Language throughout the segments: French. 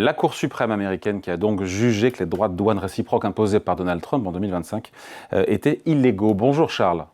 La Cour suprême américaine qui a donc jugé que les droits de douane réciproques imposés par Donald Trump en 2025 étaient illégaux. Bonjour Charles.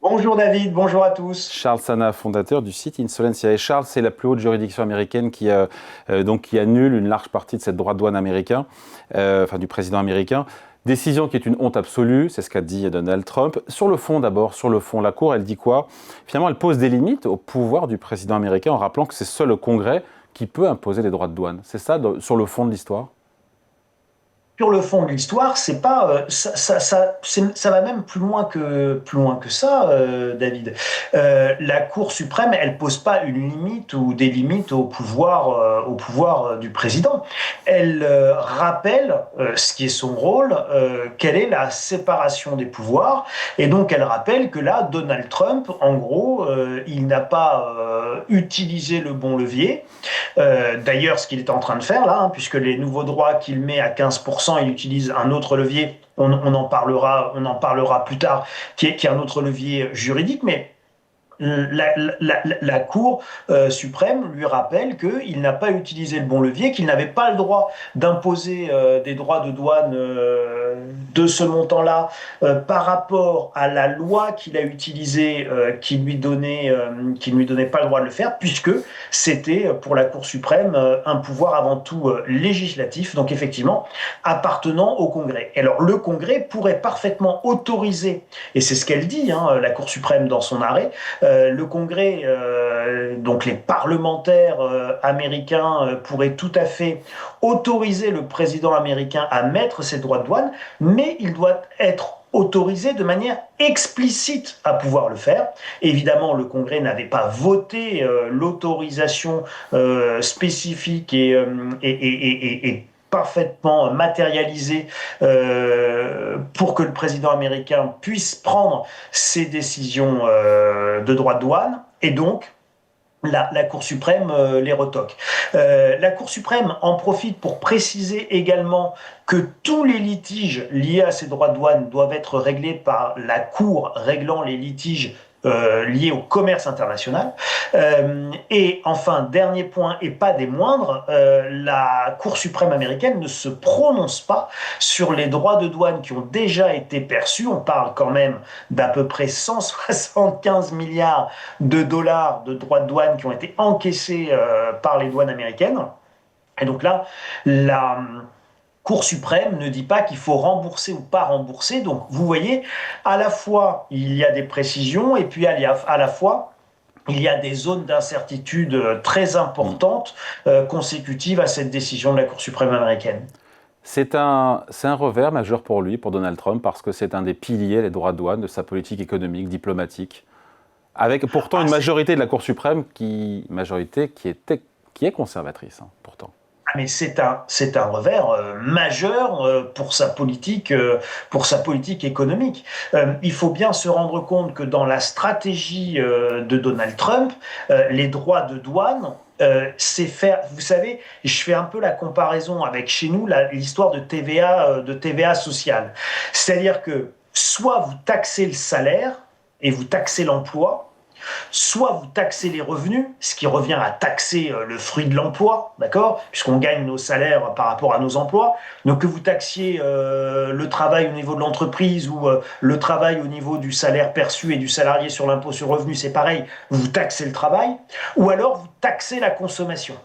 Bonjour David, bonjour à tous. Charles Sana, fondateur du site Insolencia. Et Charles, c'est la plus haute juridiction américaine qui annule une large partie de cette droit de douane américain, du président américain. Décision qui est une honte absolue, c'est ce qu'a dit Donald Trump. Sur le fond d'abord, la Cour, elle dit quoi? Finalement, elle pose des limites au pouvoir du président américain en rappelant que c'est seul le Congrès qui peut imposer les droits de douane. C'est ça, sur le fond de l'histoire? Sur le fond de l'histoire, c'est pas ça va même plus loin que ça, David. La Cour suprême, elle pose pas une limite ou des limites au pouvoir du président. Elle rappelle ce qui est son rôle, quelle est la séparation des pouvoirs, et donc elle rappelle que là, Donald Trump, en gros, il n'a pas utilisé le bon levier. D'ailleurs, ce qu'il est en train de faire là, puisque les nouveaux droits qu'il met à 15%, il utilise un autre levier, on en parlera plus tard, qui est un autre levier juridique, mais la Cour suprême lui rappelle qu'il n'a pas utilisé le bon levier, qu'il n'avait pas le droit d'imposer des droits de douane de ce montant-là par rapport à la loi qu'il a utilisée qui ne lui donnait pas le droit de le faire, puisque c'était pour la Cour suprême un pouvoir avant tout législatif, donc effectivement appartenant au Congrès. Et alors le Congrès pourrait parfaitement autoriser, et c'est ce qu'elle dit, la Cour suprême dans son arrêt, le Congrès, donc les parlementaires américains pourraient tout à fait autoriser le président américain à mettre ses droits de douane, mais il doit être autorisé de manière explicite à pouvoir le faire. Évidemment, le Congrès n'avait pas voté l'autorisation spécifique et parfaitement matérialisé pour que le président américain puisse prendre ses décisions de droit de douane, et donc la Cour suprême les retoque. La Cour suprême en profite pour préciser également que tous les litiges liés à ces droits de douane doivent être réglés par la Cour réglant les litiges liés au commerce international. Et enfin, dernier point et pas des moindres, la Cour suprême américaine ne se prononce pas sur les droits de douane qui ont déjà été perçus. On parle quand même d'à peu près 175 milliards de dollars de droits de douane qui ont été encaissés par les douanes américaines. Et donc là, la Cour suprême ne dit pas qu'il faut rembourser ou pas rembourser. Donc, vous voyez, à la fois, il y a des précisions et puis à la fois, il y a des zones d'incertitude très importantes consécutives à cette décision de la Cour suprême américaine. C'est un revers majeur pour lui, pour Donald Trump, parce que c'est un des piliers, les droits de douane, de sa politique économique, diplomatique, avec pourtant une majorité de la Cour suprême qui est conservatrice, pourtant. Mais c'est un revers majeur pour sa politique économique. Il faut bien se rendre compte que dans la stratégie de Donald Trump, les droits de douane, c'est faire, vous savez, je fais un peu la comparaison avec chez nous, l'histoire de TVA sociale. C'est-à-dire que soit vous taxez le salaire et vous taxez l'emploi, soit vous taxez les revenus, ce qui revient à taxer le fruit de l'emploi, d'accord, puisqu'on gagne nos salaires par rapport à nos emplois. Donc que vous taxiez le travail au niveau de l'entreprise ou le travail au niveau du salaire perçu et du salarié sur l'impôt sur le revenu, c'est pareil, vous taxez le travail, ou alors vous taxez la consommation.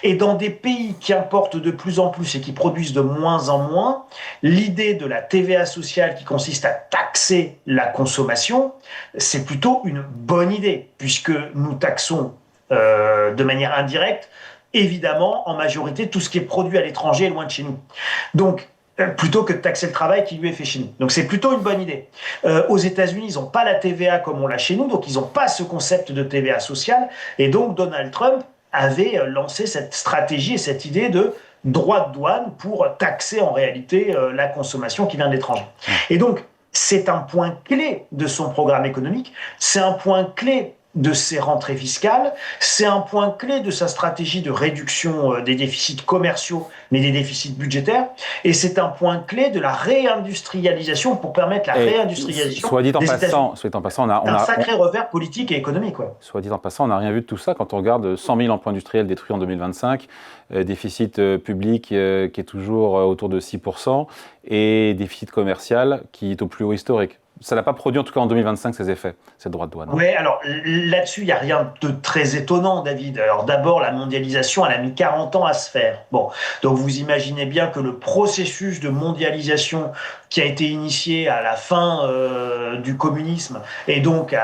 Et dans des pays qui importent de plus en plus et qui produisent de moins en moins, l'idée de la TVA sociale qui consiste à taxer la consommation, c'est plutôt une bonne idée, puisque nous taxons de manière indirecte, évidemment, en majorité, tout ce qui est produit à l'étranger, loin de chez nous. Donc, plutôt que de taxer le travail qui lui est fait chez nous. Donc c'est plutôt une bonne idée. Aux États-Unis, ils n'ont pas la TVA comme on l'a chez nous, donc ils n'ont pas ce concept de TVA sociale, et donc Donald Trump avait lancé cette stratégie et cette idée de droit de douane pour taxer en réalité la consommation qui vient de l'étranger. Et donc, c'est un point clé de son programme économique, c'est un point clé de ses rentrées fiscales, c'est un point clé de sa stratégie de réduction des déficits commerciaux, mais des déficits budgétaires, et c'est un point clé de la réindustrialisation pour permettre la réindustrialisation soit dit en des États-Unis. passant, Un sacré revers politique et économique. Ouais. Soit dit en passant, on n'a rien vu de tout ça quand on regarde 100 000 emplois industriels détruits en 2025, déficit public qui est toujours autour de 6%, et déficit commercial qui est au plus haut historique. Ça n'a pas produit, en tout cas en 2025, ses effets, cette droit de douane. Oui, alors là-dessus, il n'y a rien de très étonnant, David. Alors d'abord, la mondialisation, elle a mis 40 ans à se faire. Bon, donc vous imaginez bien que le processus de mondialisation qui a été initié à la fin du communisme, et donc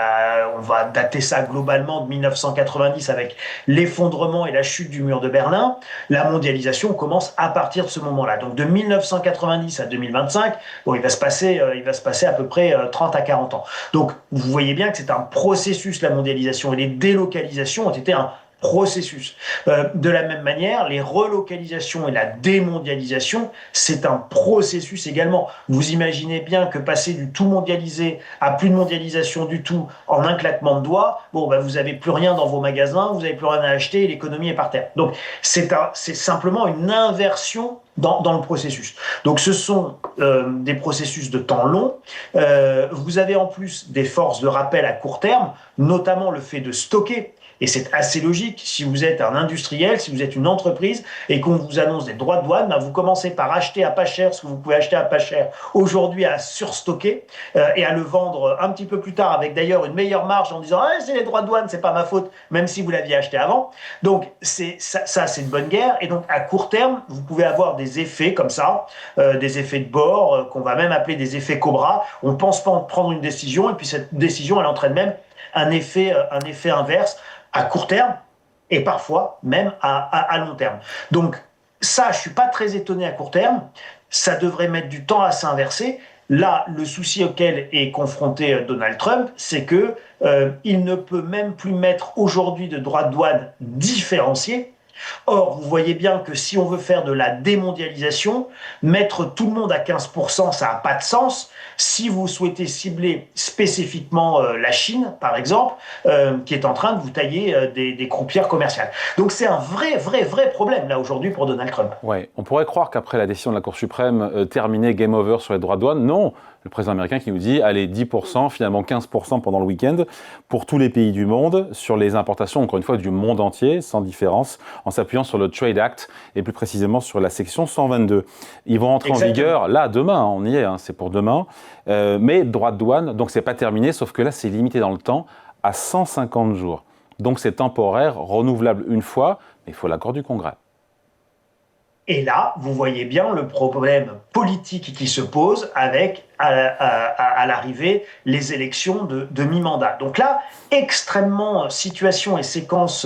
on va dater ça globalement de 1990 avec l'effondrement et la chute du mur de Berlin, la mondialisation commence à partir de ce moment-là. Donc de 1990 à 2025, bon, il va se passer à peu près 30 à 40 ans. Donc, vous voyez bien que c'est un processus, la mondialisation, et les délocalisations ont été un processus. De la même manière, les relocalisations et la démondialisation, c'est un processus également. Vous imaginez bien que passer du tout mondialisé à plus de mondialisation du tout en un claquement de doigts, bon, ben, vous n'avez plus rien dans vos magasins, vous n'avez plus rien à acheter et l'économie est par terre. Donc, c'est simplement une inversion dans le processus. Donc ce sont des processus de temps long. Vous avez en plus des forces de rappel à court terme, notamment le fait de stocker. Et c'est assez logique, si vous êtes un industriel, si vous êtes une entreprise et qu'on vous annonce des droits de douane, ben vous commencez par acheter à pas cher ce que vous pouvez acheter à pas cher aujourd'hui, à surstocker et à le vendre un petit peu plus tard avec d'ailleurs une meilleure marge en disant ah, c'est les droits de douane, c'est pas ma faute, même si vous l'aviez acheté avant. Donc ça c'est une bonne guerre. Et donc à court terme, vous pouvez avoir des effets comme ça, des effets de bord qu'on va même appeler des effets Cobra. On pense pas prendre une décision et puis cette décision elle entraîne même un effet inverse à court terme et parfois même à long terme. Donc ça, je suis pas très étonné à court terme, ça devrait mettre du temps à s'inverser. Là, le souci auquel est confronté Donald Trump, c'est que il ne peut même plus mettre aujourd'hui de droits de douane différenciés. Or, vous voyez bien que si on veut faire de la démondialisation, mettre tout le monde à 15%, ça n'a pas de sens. Si vous souhaitez cibler spécifiquement la Chine, par exemple, qui est en train de vous tailler des croupières commerciales. Donc c'est un vrai problème, là, aujourd'hui, pour Donald Trump. Ouais, on pourrait croire qu'après la décision de la Cour suprême, terminée, game over sur les droits de douane. Non, le président américain qui nous dit, allez, 10%, finalement 15% pendant le week-end, pour tous les pays du monde, sur les importations, encore une fois, du monde entier, sans différence, en s'appuyant sur le Trade Act, et plus précisément sur la section 122. Ils vont entrer en vigueur, là, demain, on y est, c'est pour demain, mais droits de douane, donc c'est pas terminé, sauf que là, c'est limité dans le temps à 150 jours. Donc c'est temporaire, renouvelable une fois, mais il faut l'accord du Congrès. Et là, vous voyez bien le problème politique qui se pose avec, à l'arrivée, les élections de mi-mandat. Donc là, situation et séquence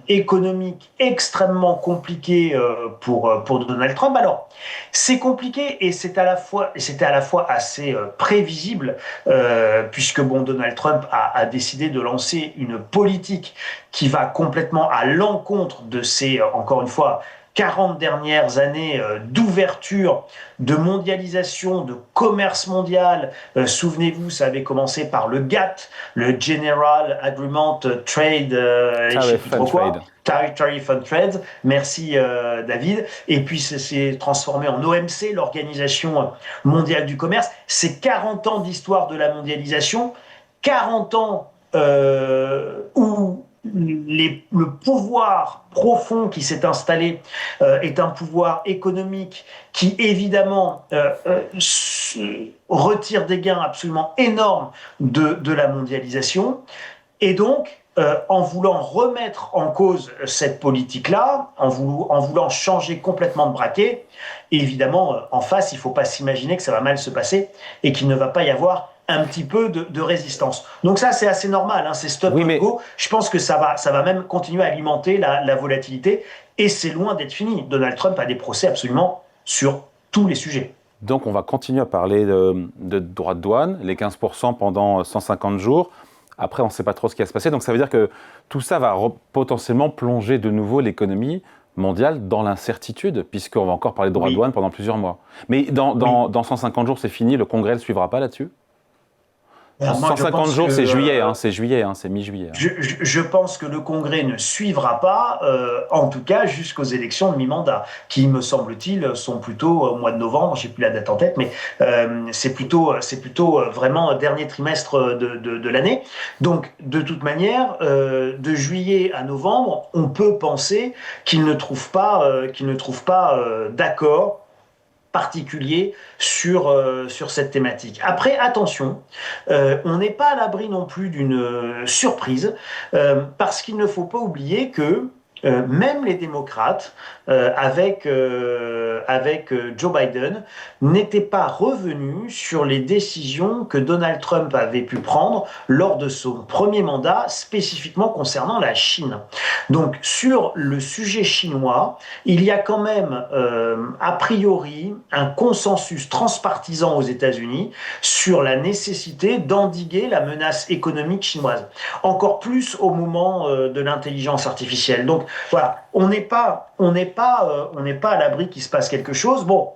économique extrêmement compliquée pour Donald Trump. Alors, c'est compliqué et c'était à la fois assez prévisible, puisque bon, Donald Trump a décidé de lancer une politique qui va complètement à l'encontre de ses, encore une fois, 40 dernières années d'ouverture, de mondialisation, de commerce mondial. Souvenez-vous, ça avait commencé par le GATT, le General Agreement Trade, Tariff and Trade. Merci David. Et puis ça s'est transformé en OMC, l'Organisation mondiale du commerce. C'est 40 ans d'histoire de la mondialisation, 40 ans où le pouvoir profond qui s'est installé est un pouvoir économique qui évidemment retire des gains absolument énormes de la mondialisation. Et donc, en voulant remettre en cause cette politique-là, en voulant changer complètement de braquet, évidemment, en face, il ne faut pas s'imaginer que ça va mal se passer et qu'il ne va pas y avoir un petit peu de résistance. Donc ça, c'est assez normal, c'est stop and go. Je pense que ça va même continuer à alimenter la volatilité et c'est loin d'être fini. Donald Trump a des procès absolument sur tous les sujets. Donc on va continuer à parler de droits de douane, les 15% pendant 150 jours. Après, on ne sait pas trop ce qui va se passer. Donc ça veut dire que tout ça va potentiellement plonger de nouveau l'économie mondiale dans l'incertitude, puisqu'on va encore parler de droits de douane pendant plusieurs mois. Mais dans 150 jours, c'est fini, le Congrès ne le suivra pas là-dessus ? Alors, moi, je 150 pense jours, que, c'est juillet, c'est juillet, c'est mi-juillet. je pense que le Congrès ne suivra pas, en tout cas jusqu'aux élections de mi-mandat, qui, me semble-t-il, sont plutôt au mois de novembre. J'ai plus la date en tête, mais c'est plutôt vraiment dernier trimestre de l'année. Donc, de toute manière, de juillet à novembre, on peut penser qu'il ne trouve pas d'accord particulier sur cette thématique. Après, attention, on n'est pas à l'abri non plus d'une surprise, parce qu'il ne faut pas oublier que même les démocrates, avec Joe Biden, n'étaient pas revenus sur les décisions que Donald Trump avait pu prendre lors de son premier mandat, spécifiquement concernant la Chine. Donc, sur le sujet chinois, il y a quand même, a priori, un consensus transpartisan aux États-Unis sur la nécessité d'endiguer la menace économique chinoise. Encore plus au moment de l'intelligence artificielle. Donc, voilà, on n'est pas à l'abri qu'il se passe quelque chose. Bon,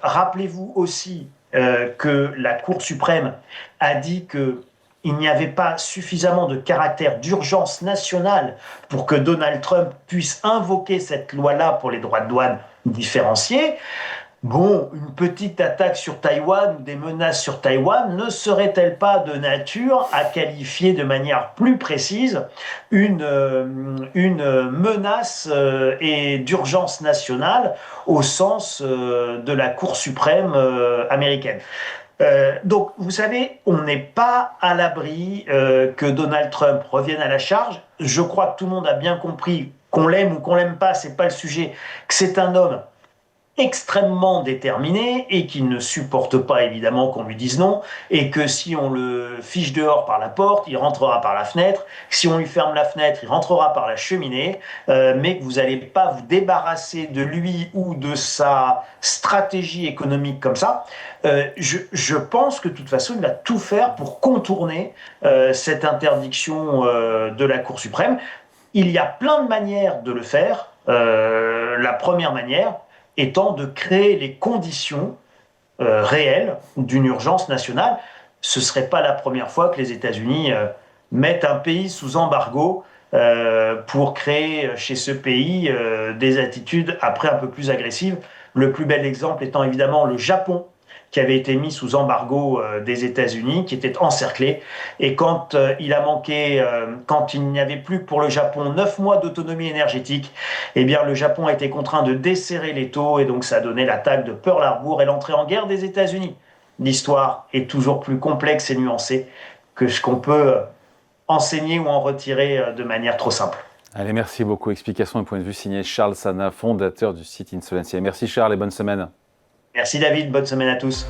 rappelez-vous aussi que la Cour suprême a dit que il n'y avait pas suffisamment de caractère d'urgence nationale pour que Donald Trump puisse invoquer cette loi-là pour les droits de douane différenciés. Bon, une petite attaque sur Taïwan ou des menaces sur Taïwan ne seraient-elles pas de nature à qualifier de manière plus précise une menace et d'urgence nationale au sens de la Cour suprême américaine? Donc, vous savez, on n'est pas à l'abri que Donald Trump revienne à la charge. Je crois que tout le monde a bien compris, qu'on l'aime ou qu'on l'aime pas, c'est pas le sujet, que c'est un homme extrêmement déterminé et qui ne supporte pas évidemment qu'on lui dise non, et que si on le fiche dehors par la porte, il rentrera par la fenêtre, si on lui ferme la fenêtre, il rentrera par la cheminée, mais que vous n'allez pas vous débarrasser de lui ou de sa stratégie économique comme ça. Je pense que de toute façon, il va tout faire pour contourner cette interdiction de la Cour suprême. Il y a plein de manières de le faire. La première manière étant de créer les conditions réelles d'une urgence nationale. Ce ne serait pas la première fois que les États-Unis mettent un pays sous embargo pour créer chez ce pays des attitudes après un peu plus agressives. Le plus bel exemple étant évidemment le Japon, qui avait été mis sous embargo des États-Unis, qui était encerclé. Et quand quand il n'y avait plus pour le Japon 9 mois d'autonomie énergétique, eh bien le Japon a été contraint de desserrer les taux, et donc ça a donné l'attaque de Pearl Harbor et l'entrée en guerre des États-Unis. L'histoire est toujours plus complexe et nuancée que ce qu'on peut enseigner ou en retirer de manière trop simple. Allez, merci beaucoup. Explication et point de vue signé Charles Sana, fondateur du site Insolentia. Merci Charles et bonne semaine. Merci David, bonne semaine à tous.